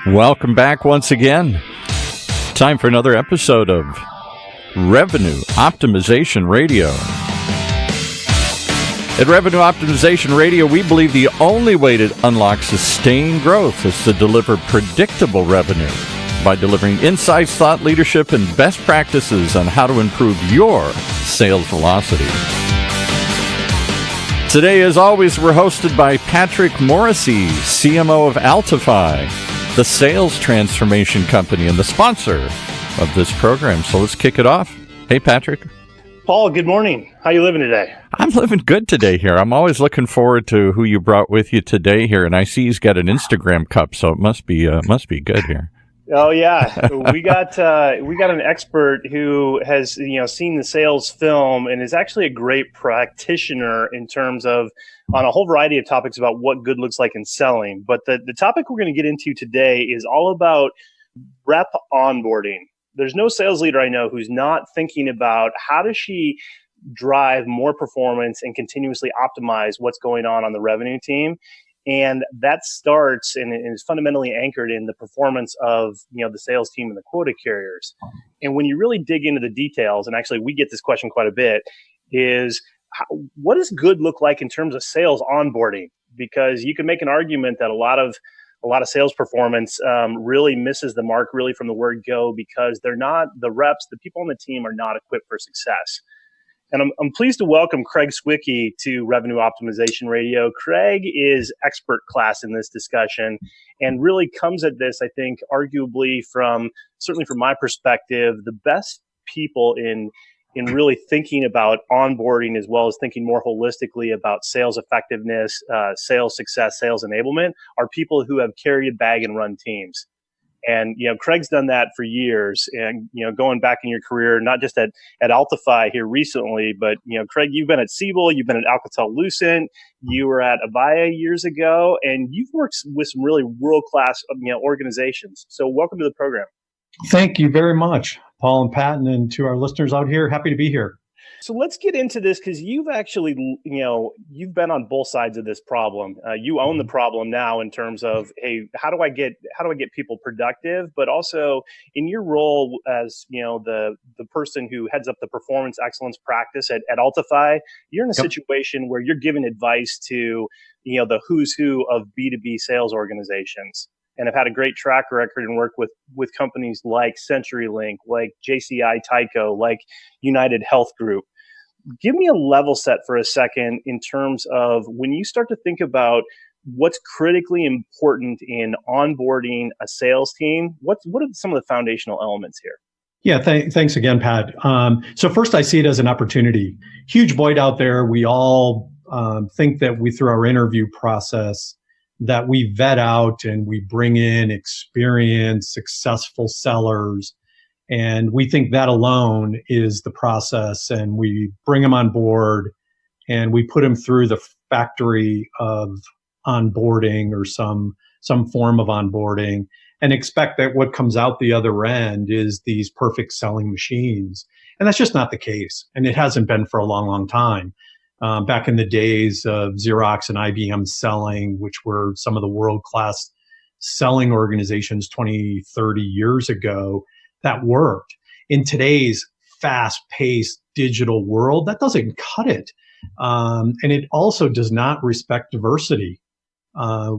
Welcome back once again. Time for another episode of Revenue Optimization Radio. At Revenue Optimization Radio, we believe the only way to unlock sustained growth is to deliver predictable revenue by delivering insights, thought leadership, and best practices on how to improve your sales velocity. Today, as always, we're hosted by Patrick Morrissey, CMO of Altify, the sales transformation company and the sponsor of this program. So let's kick it off. Hey, Patrick. Paul, good morning. How you living today? I'm living good today here. I'm always looking forward to who you brought with you today here, and I see he's got an Instagram cup, so it must be good here. Oh yeah, we got an expert who has seen the sales film and is actually a great practitioner in terms of on a whole variety of topics about what good looks like in selling. But the topic we're going to get into today is all about rep onboarding. There's no sales leader I know who's not thinking about how does she drive more performance and continuously optimize what's going on the revenue team. And that starts and is fundamentally anchored in the performance of the sales team and the quota carriers. And when you really dig into the details, and actually we get this question quite a bit, is what does good look like in terms of sales onboarding? Because you can make an argument that a lot of sales performance really misses the mark really from the word go, because they're not, the reps, the people on the team are not equipped for success. And I'm pleased to welcome Craig Sawicki to Revenue Optimization Radio. Craig is expert class in this discussion and really comes at this, I think, arguably certainly from my perspective, the best people in really thinking about onboarding, as well as thinking more holistically about sales effectiveness, sales success, sales enablement, are people who have carried a bag and run teams. And, Craig's done that for years, and, going back in your career, not just at Altify here recently, but, Craig, you've been at Siebel, you've been at Alcatel-Lucent, you were at Avaya years ago, and you've worked with some really world-class, organizations. So welcome to the program. Thank you very much, Paul and Pat, and to our listeners out here. Happy to be here. So let's get into this, because you've actually, you've been on both sides of this problem. You own the problem now in terms of, hey, how do I get people productive? But also in your role as, the person who heads up the performance excellence practice at Altify, you're in a situation where you're giving advice to, the who's who of B2B sales organizations, and have had a great track record and work with companies like CenturyLink, like JCI Tyco, like United Health Group. Give me a level set for a second in terms of when you start to think about what's critically important in onboarding a sales team. What are some of the foundational elements here? Yeah, thanks again, Pat. So first, I see it as an opportunity. Huge void out there. We all think that through our interview process, that we vet out and we bring in experienced, successful sellers. And we think that alone is the process. And we bring them on board and we put them through the factory of onboarding or some form of onboarding, and expect that what comes out the other end is these perfect selling machines. And that's just not the case. And it hasn't been for a long, long time. Back in the days of Xerox and IBM selling, which were some of the world-class selling organizations 20, 30 years ago, that worked. In today's fast-paced digital world, that doesn't cut it. And it also does not respect diversity.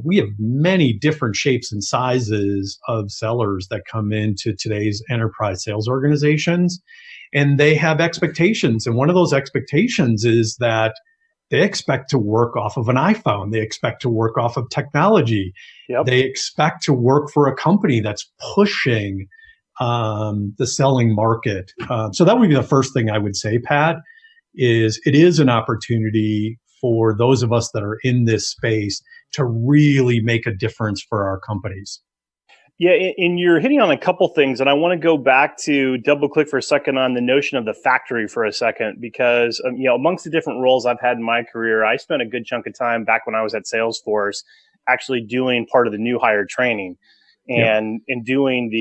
We have many different shapes and sizes of sellers that come into today's enterprise sales organizations, and they have expectations. And one of those expectations is that they expect to work off of an iPhone. They expect to work off of technology. Yep. They expect to work for a company that's pushing the selling market. So that would be the first thing I would say, Pat, is it is an opportunity for those of us that are in this space to really make a difference for our companies. Yeah, and you're hitting on a couple things, and I want to go back to double click for a second on the notion of the factory for a second, because amongst the different roles I've had in my career, I spent a good chunk of time back when I was at Salesforce actually doing part of the new hire training and doing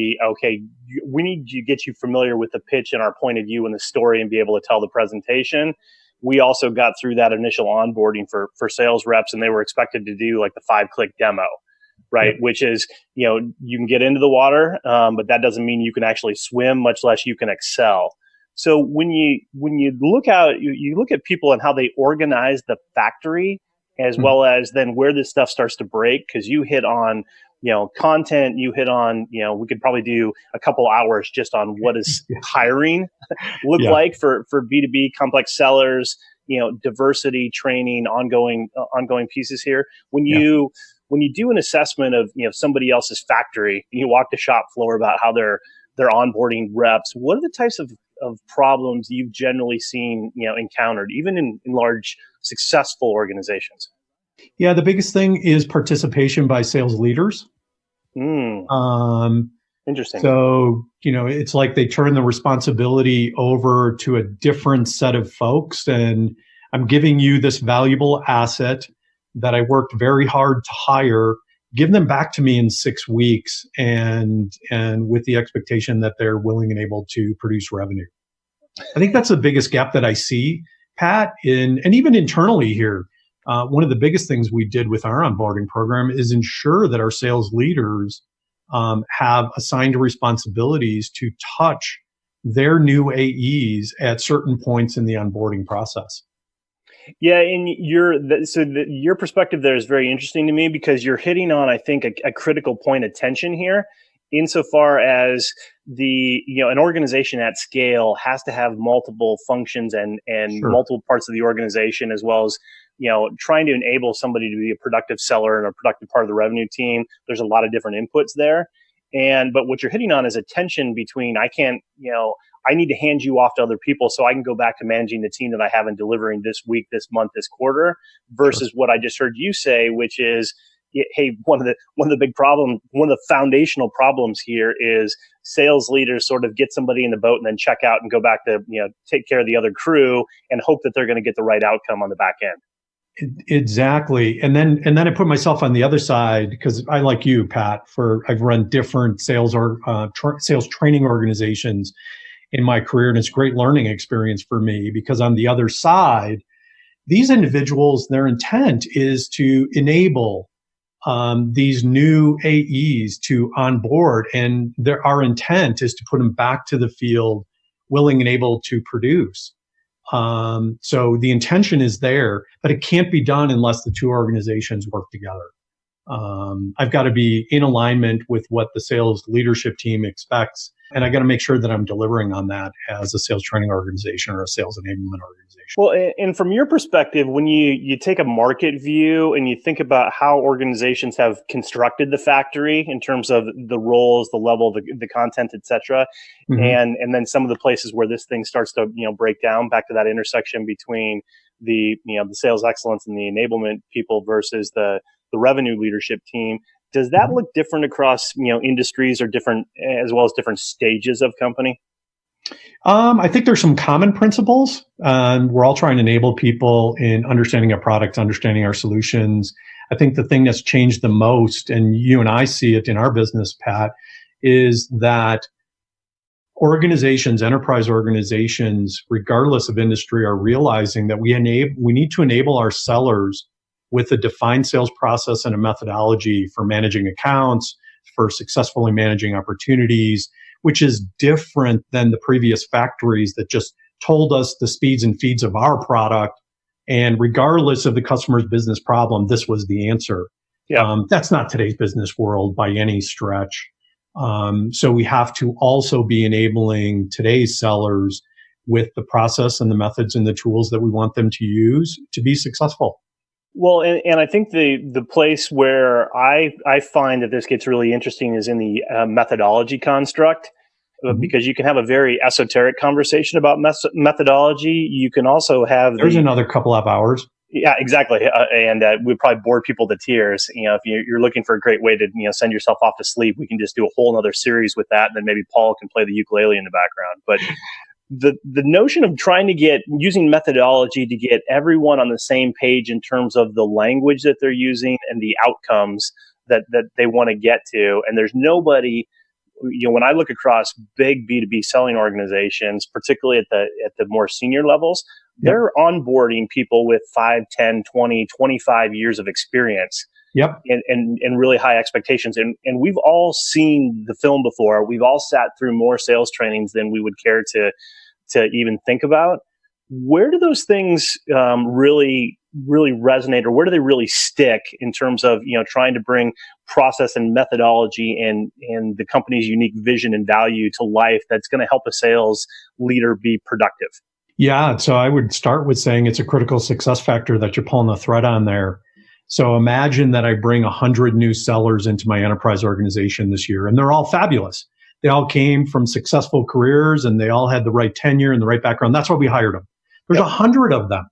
we need to get you familiar with the pitch and our point of view and the story and be able to tell the presentation. We also got through that initial onboarding for sales reps, and they were expected to do like the 5-click demo. right? Yep. Which is, you can get into the water, but that doesn't mean you can actually swim, much less you can excel. So when you look out, you look at people and how they organize the factory, as well as then where this stuff starts to break, because you hit on content, you hit on, we could probably do a couple hours just on what does hiring look like for B2B complex sellers, diversity, training, ongoing pieces here. When you do an assessment of somebody else's factory, you walk the shop floor about how they're onboarding reps, what are the types of problems you've generally seen encountered, even in large successful organizations? Yeah, the biggest thing is participation by sales leaders. Interesting. So, it's like they turn the responsibility over to a different set of folks, and I'm giving you this valuable asset that I worked very hard to hire. Give them back to me in 6 weeks, and with the expectation that they're willing and able to produce revenue. I think that's the biggest gap that I see, Pat, and even internally here. One of the biggest things we did with our onboarding program is ensure that our sales leaders have assigned responsibilities to touch their new AEs at certain points in the onboarding process. Yeah, and your perspective there is very interesting to me, because you're hitting on, I think, a critical point of tension here, insofar as an organization at scale has to have multiple functions and multiple parts of the organization, as well as trying to enable somebody to be a productive seller and a productive part of the revenue team. There's a lot of different inputs there, but what you're hitting on is a tension between I need to hand you off to other people so I can go back to managing the team that I have and delivering this week, this month, this quarter, versus what I just heard you say, which is, hey, one of the big problems, one of the foundational problems here is sales leaders sort of get somebody in the boat and then check out and go back to take care of the other crew and hope that they're going to get the right outcome on the back end. Exactly. And then I put myself on the other side, because I, like you, Pat, I've run different sales training organizations in my career, and it's a great learning experience for me, because on the other side, these individuals, their intent is to enable these new AEs to onboard, and our intent is to put them back to the field, willing and able to produce. So the intention is there, but it can't be done unless the two organizations work together. I've got to be in alignment with what the sales leadership team expects, and I got to make sure that I'm delivering on that as a sales training organization or a sales enablement organization. Well, and from your perspective, when you take a market view and you think about how organizations have constructed the factory in terms of the roles, the level, the content, et cetera, and then some of the places where this thing starts to break down, back to that intersection between the sales excellence and the enablement people versus the revenue leadership team, does that look different across industries, or different, as well as different stages of company? I think there's some common principles. We're all trying to enable people in understanding our products, understanding our solutions. I think the thing that's changed the most, and you and I see it in our business, Pat, is that organizations, enterprise organizations, regardless of industry, are realizing that we need to enable our sellers with a defined sales process and a methodology for managing accounts, for successfully managing opportunities, which is different than the previous factories that just told us the speeds and feeds of our product. And regardless of the customer's business problem, this was the answer. That's not today's business world by any stretch. So we have to also be enabling today's sellers with the process and the methods and the tools that we want them to use to be successful. Well, and I think the place where I find that this gets really interesting is in the methodology construct, because you can have a very esoteric conversation about methodology. You can also have there's another couple of hours. Yeah, exactly, and we'd probably bore people to tears. If you're looking for a great way to send yourself off to sleep, we can just do a whole other series with that, and then maybe Paul can play the ukulele in the background. But the notion of trying to using methodology to get everyone on the same page in terms of the language that they're using and the outcomes that they want to get to, and there's nobody. When I look across big B2B selling organizations, particularly at the more senior levels, they're onboarding people with 5, 10, 20, 25 years of experience. Yep. and really high expectations. And we've all seen the film before. We've all sat through more sales trainings than we would care to even think about. Where do those things really resonate, or where do they really stick in terms of trying to bring process and methodology and the company's unique vision and value to life that's going to help a sales leader be productive? Yeah, so I would start with saying it's a critical success factor that you're pulling the thread on there. So imagine that I bring 100 new sellers into my enterprise organization this year, and they're all fabulous. They all came from successful careers, and they all had the right tenure and the right background. That's why we hired them. There's 100 of them.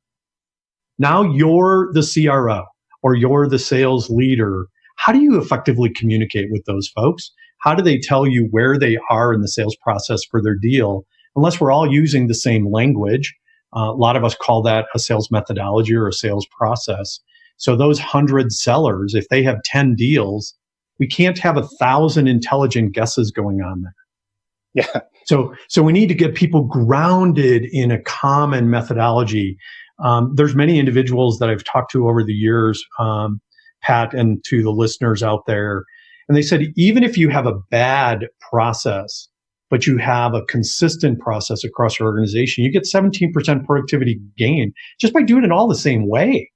Now you're the CRO or you're the sales leader. How do you effectively communicate with those folks? How do they tell you where they are in the sales process for their deal? Unless we're all using the same language, a lot of us call that a sales methodology or a sales process. So those 100 sellers, if they have 10 deals, we can't have 1,000 intelligent guesses going on there. Yeah. So we need to get people grounded in a common methodology. There's many individuals that I've talked to over the years, Pat, and to the listeners out there, and they said, even if you have a bad process, but you have a consistent process across your organization, you get 17% productivity gain just by doing it all the same way.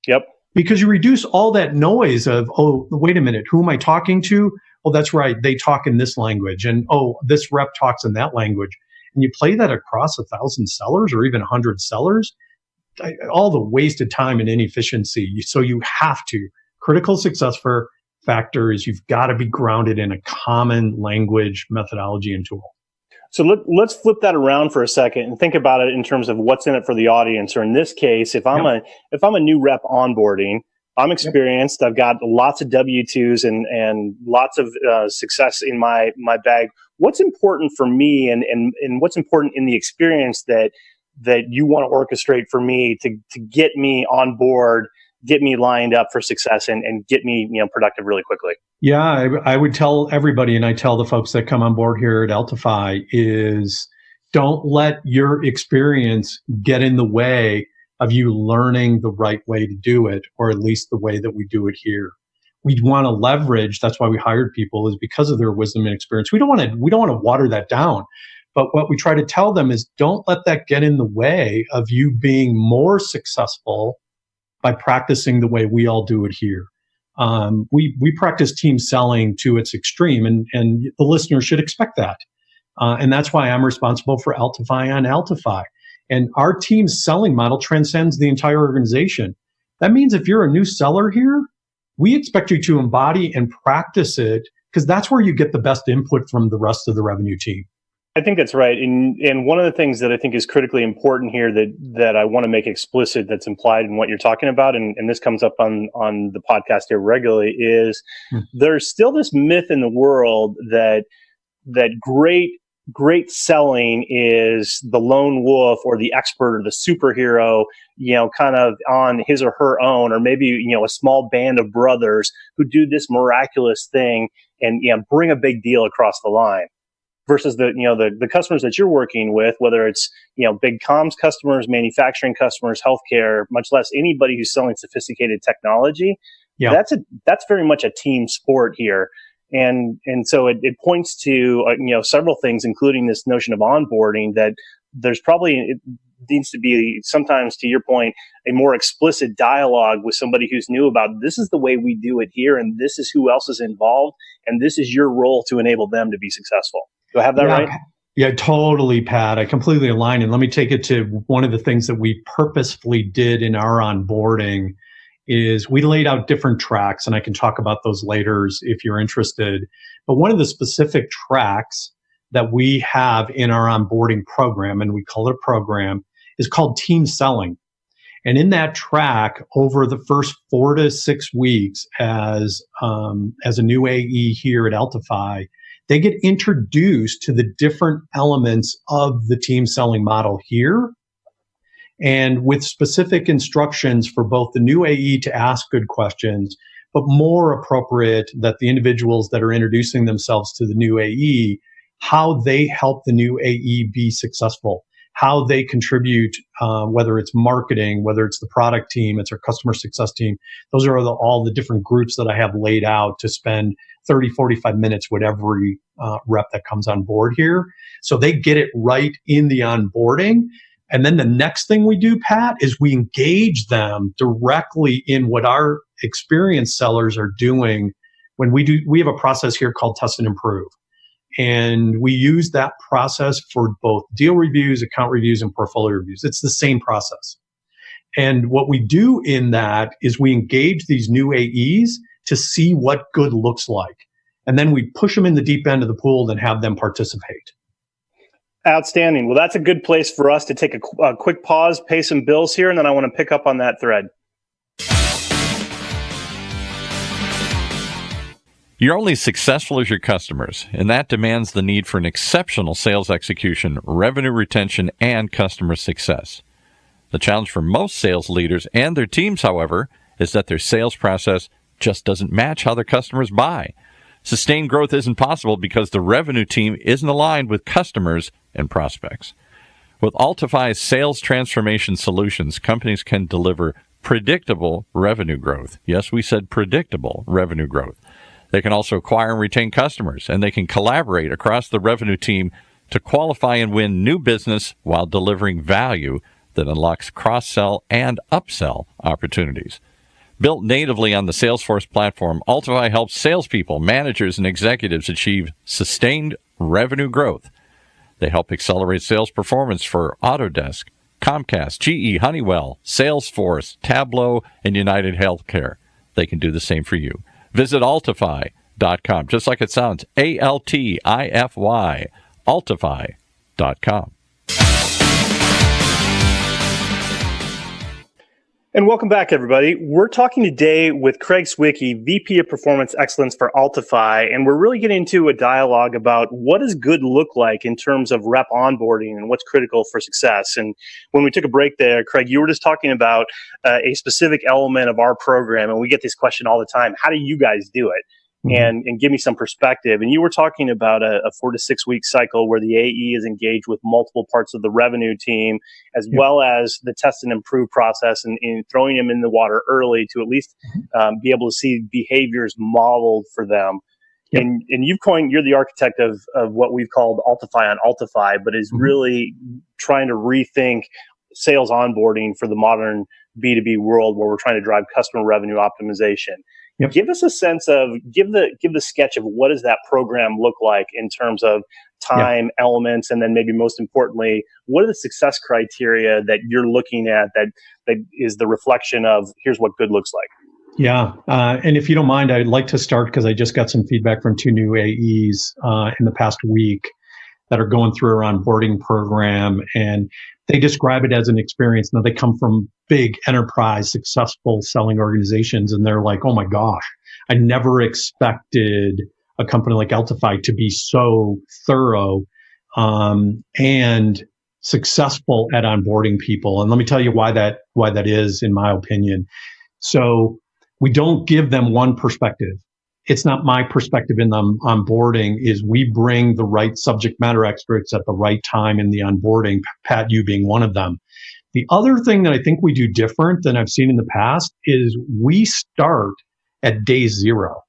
Yep. Because you reduce all that noise of, oh, wait a minute, who am I talking to? Oh, that's right, they talk in this language. And oh, this rep talks in that language. And you play that across 1,000 sellers or even 100 sellers, all the wasted time and inefficiency. So you have to. Critical success factor is you've got to be grounded in a common language, methodology, and tool. So let's flip that around for a second and think about it in terms of what's in it for the audience. Or in this case, if I'm a new rep onboarding, I'm experienced. I've got lots of W-2s and lots of success in my bag. What's important for me and what's important in the experience that you want to orchestrate for me to get me on board, get me lined up for success and get me productive really quickly? Yeah, I would tell everybody, and I tell the folks that come on board here at Altify, is don't let your experience get in the way of you learning the right way to do it, or at least the way that we do it here. We want to leverage, that's why we hired people, is because of their wisdom and experience. We don't want to water that down. But what we try to tell them is don't let that get in the way of you being more successful by practicing the way we all do it here. We practice team selling to its extreme, and the listener should expect that. And that's why I'm responsible for Altify on Altify. And our team's selling model transcends the entire organization. That means if you're a new seller here, we expect you to embody and practice it, because that's where you get the best input from the rest of the revenue team. I think that's right. And one of the things that I think is critically important here that I want to make explicit that's implied in what you're talking about, and this comes up on the podcast here regularly, is there's still this myth in the world that great selling is the lone wolf or the expert or the superhero, kind of on his or her own, or maybe, a small band of brothers who do this miraculous thing and, bring a big deal across the line. Versus the customers that you're working with, whether it's, big comms customers, manufacturing customers, healthcare, much less anybody who's selling sophisticated technology. Yeah. That's very much a team sport here. And so it points to, several things, including this notion of onboarding, that there's probably, it needs to be sometimes, to your point, a more explicit dialogue with somebody who's new about this is the way we do it here, and this is who else is involved, and this is your role to enable them to be successful. Do I have that right? Yeah, totally, Pat. I completely align. And let me take it to one of the things that we purposefully did in our onboarding is we laid out different tracks, and I can talk about those later if you're interested. But one of the specific tracks that we have in our onboarding program, and we call it a program, is called team selling. And in that track, over the first 4 to 6 weeks as a new AE here at Altify, they get introduced to the different elements of the team selling model here, and with specific instructions for both the new AE to ask good questions, but more appropriate that the individuals that are introducing themselves to the new AE, how they help the new AE be successful, how they contribute, whether it's marketing, whether it's the product team, it's our customer success team. Those are all the different groups that I have laid out to spend 30, 45 minutes with every rep that comes on board here. So they get it right in the onboarding. And then the next thing we do, Pat, is we engage them directly in what our experienced sellers are doing. When we have a process here called test and improve. And we use that process for both deal reviews, account reviews, and portfolio reviews. It's the same process. And what we do in that is we engage these new AEs to see what good looks like. And then we push them in the deep end of the pool and have them participate. Outstanding. Well, that's a good place for us to take a quick pause, pay some bills here, and then I want to pick up on that thread. You're only as successful as your customers, and that demands the need for an exceptional sales execution, revenue retention, and customer success. The challenge for most sales leaders and their teams, however, is that their sales process just doesn't match how their customers buy. Sustained growth isn't possible because the revenue team isn't aligned with customers and prospects. With Altify's sales transformation solutions, companies can deliver predictable revenue growth. Yes, we said predictable revenue growth. They can also acquire and retain customers, and they can collaborate across the revenue team to qualify and win new business while delivering value that unlocks cross-sell and upsell opportunities. Built natively on the Salesforce platform, Altify helps salespeople, managers, and executives achieve sustained revenue growth. They help accelerate sales performance for Autodesk, Comcast, GE, Honeywell, Salesforce, Tableau, and United Healthcare. They can do the same for you. Visit Altify.com, just like it sounds, Altify, Altify.com. And welcome back, everybody. We're talking today with Craig Sawicki, VP of Performance Excellence for Altify, and we're really getting into a dialogue about what does good look like in terms of rep onboarding and what's critical for success. And when we took a break there, Craig, you were just talking about a specific element of our program, and we get this question all the time: how do you guys do it? And give me some perspective. And you were talking about a 4 to 6 week cycle where the AE is engaged with multiple parts of the revenue team, as well as the test and improve process, and throwing them in the water early to at least be able to see behaviors modeled for them. Yep. And you're the architect of what we've called Altify on Altify, but is really trying to rethink sales onboarding for the modern B2B world where we're trying to drive customer revenue optimization. Yep. Give us a sense of, give the sketch of what does that program look like in terms of time, elements, and then maybe most importantly, what are the success criteria that you're looking at that is the reflection of here's what good looks like? Yeah, and if you don't mind, I'd like to start because I just got some feedback from 2 new AEs in the past week that are going through our onboarding program, and they describe it as an experience. Now, they come from big enterprise, successful selling organizations, and they're like, oh my gosh, I never expected a company like Altify to be so thorough and successful at onboarding people. And let me tell you why that is, in my opinion. So we don't give them one perspective. It's not my perspective in the onboarding, is we bring the right subject matter experts at the right time in the onboarding, Pat, you being one of them. The other thing that I think we do different than I've seen in the past is we start at day 0.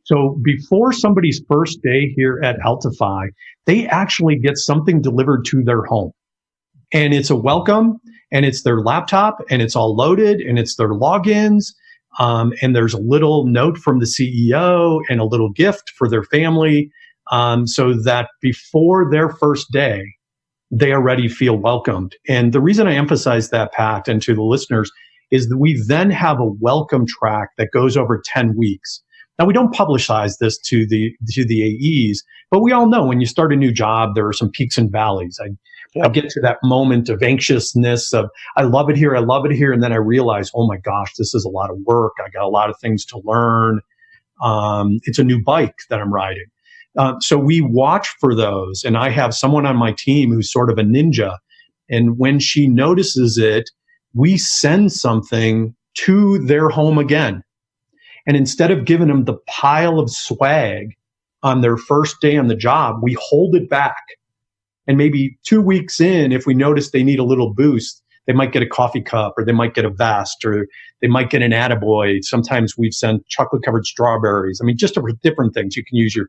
So before somebody's first day here at Altify, they actually get something delivered to their home. And it's a welcome, and it's their laptop, and it's all loaded, and it's their logins. And there's a little note from the CEO and a little gift for their family, so that before their first day, they already feel welcomed. And the reason I emphasize that, Pat, and to the listeners, is that we then have a welcome track that goes over 10 weeks. Now, we don't publicize this to the AEs, but we all know when you start a new job, there are some peaks and valleys. I get to that moment of anxiousness of, I love it here. And then I realize, oh my gosh, this is a lot of work. I got a lot of things to learn. It's a new bike that I'm riding. So we watch for those. And I have someone on my team who's sort of a ninja. And when she notices it, we send something to their home again. And instead of giving them the pile of swag on their first day on the job, we hold it back. And maybe 2 weeks in, if we notice they need a little boost, they might get a coffee cup, or they might get a vest, or they might get an attaboy. Sometimes we've sent chocolate covered strawberries. I mean, just different things. You can use your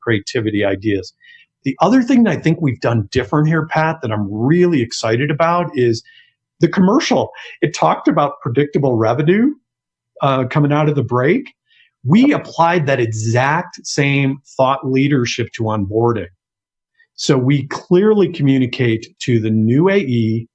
creativity ideas. The other thing that I think we've done different here, Pat, that I'm really excited about is the commercial. It talked about predictable revenue coming out of the break. We applied that exact same thought leadership to onboarding. So we clearly communicate to the new AE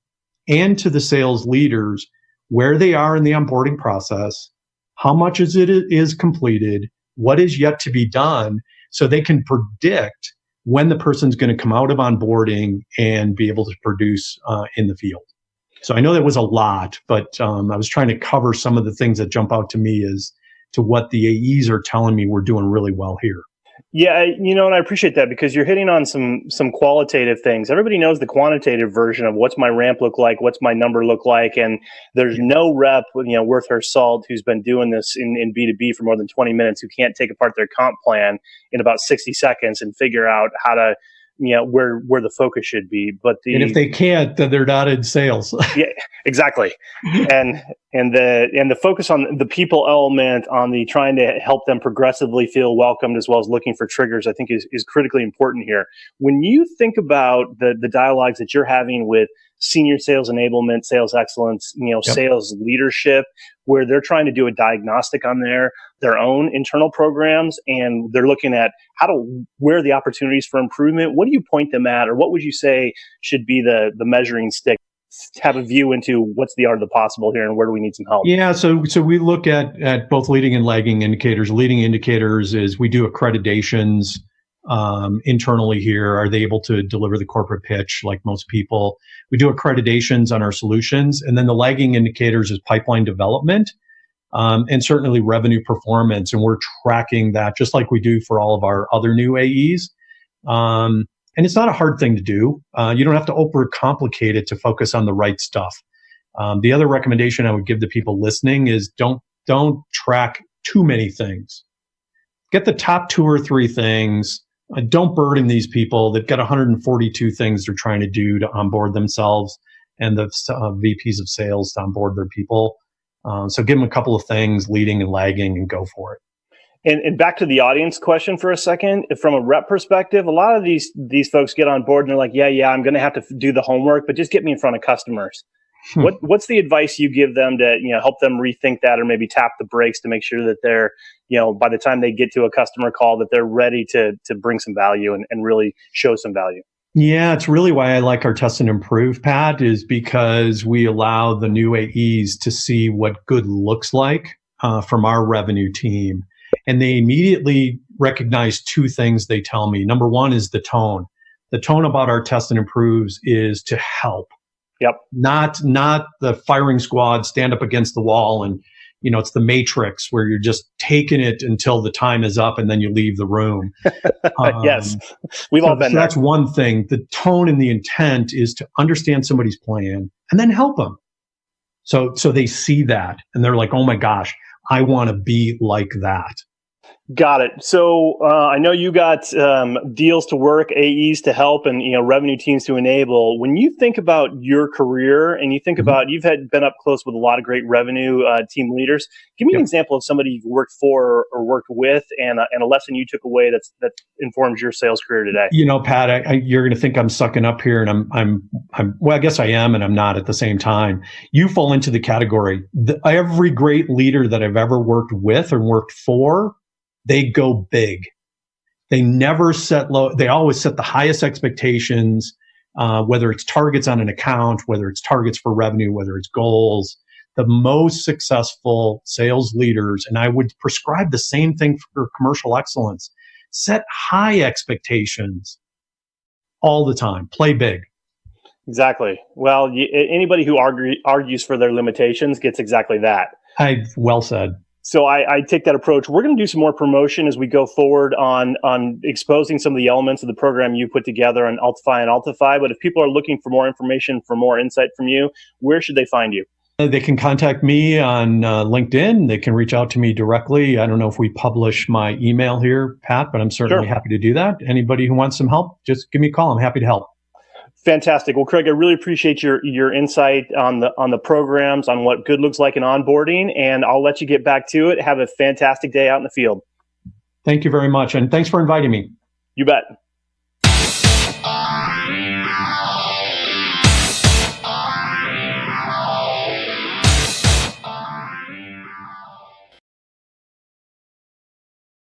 and to the sales leaders where they are in the onboarding process, how much is completed, what is yet to be done, so they can predict when the person's going to come out of onboarding and be able to produce in the field. So I know that was a lot, but I was trying to cover some of the things that jump out to me as to what the AEs are telling me we're doing really well here. Yeah, and I appreciate that, because you're hitting on some qualitative things. Everybody knows the quantitative version of what's my ramp look like, what's my number look like, and there's no rep, worth her salt who's been doing this in B2B for more than 20 minutes who can't take apart their comp plan in about 60 seconds and figure out how to, where the focus should be. But and if they can't, then they're not in sales. Yeah, exactly. And the focus on the people element, on the trying to help them progressively feel welcomed, as well as looking for triggers, I think is critically important here. When you think about the dialogues that you're having with senior sales enablement, sales excellence, yep, sales leadership, where they're trying to do a diagnostic on their own internal programs, and they're looking at where are the opportunities for improvement, what do you point them at, or what would you say should be the measuring stick to have a view into what's the art of the possible here and where do we need some help? Yeah, so we look at both leading and lagging indicators. Leading indicators is we do accreditations internally here. Are they able to deliver the corporate pitch like most people? We do accreditations on our solutions. And then the lagging indicators is pipeline development and certainly revenue performance. And we're tracking that just like we do for all of our other new AEs. And it's not a hard thing to do. You don't have to overcomplicate it to focus on the right stuff. The other recommendation I would give to people listening is don't track too many things. Get the top 2 or 3 things. Don't burden these people. They've got 142 things they're trying to do to onboard themselves, and the VPs of sales to onboard their people. So give them a couple of things, leading and lagging, and go for it. And back to the audience question for a second, from a rep perspective, a lot of these folks get on board and they're like, yeah, I'm going to have to do the homework, but just get me in front of customers. What's the advice you give them to help them rethink that, or maybe tap the brakes to make sure that they're by the time they get to a customer call that they're ready to bring some value and really show some value? Yeah, it's really why I like our test and improve, Pat, is because we allow the new AEs to see what good looks like from our revenue team. And they immediately recognize 2 things they tell me. Number 1 is the tone. The tone about our test and improves is to help. Yep. Not the firing squad stand up against the wall and, it's the Matrix where you're just taking it until the time is up and then you leave the room. Yes. We've all been there. That's one thing. The tone and the intent is to understand somebody's plan and then help them. So they see that and they're like, oh my gosh, I want to be like that. Got it. So I know you got deals to work, AEs to help, and revenue teams to enable. When you think about your career and you think about you've been up close with a lot of great revenue team leaders, give me an example of somebody you've worked for or worked with, and a lesson you took away that informs your sales career today. Pat, you're going to think I'm sucking up here, and I'm well, I guess I am, and I'm not at the same time. You fall into the category. Every great leader that I've ever worked with or worked for, they go big. They never set low. They always set the highest expectations, whether it's targets on an account, whether it's targets for revenue, whether it's goals. The most successful sales leaders, and I would prescribe the same thing for commercial excellence, set high expectations all the time. Play big. Exactly. Well, anybody who argues for their limitations gets exactly that. Well said. So I take that approach. We're going to do some more promotion as we go forward on exposing some of the elements of the program you put together on Altify and Altify. But if people are looking for more information, for more insight from you, where should they find you? They can contact me on LinkedIn. They can reach out to me directly. I don't know if we publish my email here, Pat, but I'm certainly happy to do that. Anybody who wants some help, just give me a call. I'm happy to help. Fantastic. Well, Craig, I really appreciate your insight on the programs, on what good looks like in onboarding, and I'll let you get back to it. Have a fantastic day out in the field. Thank you very much, and thanks for inviting me. You bet.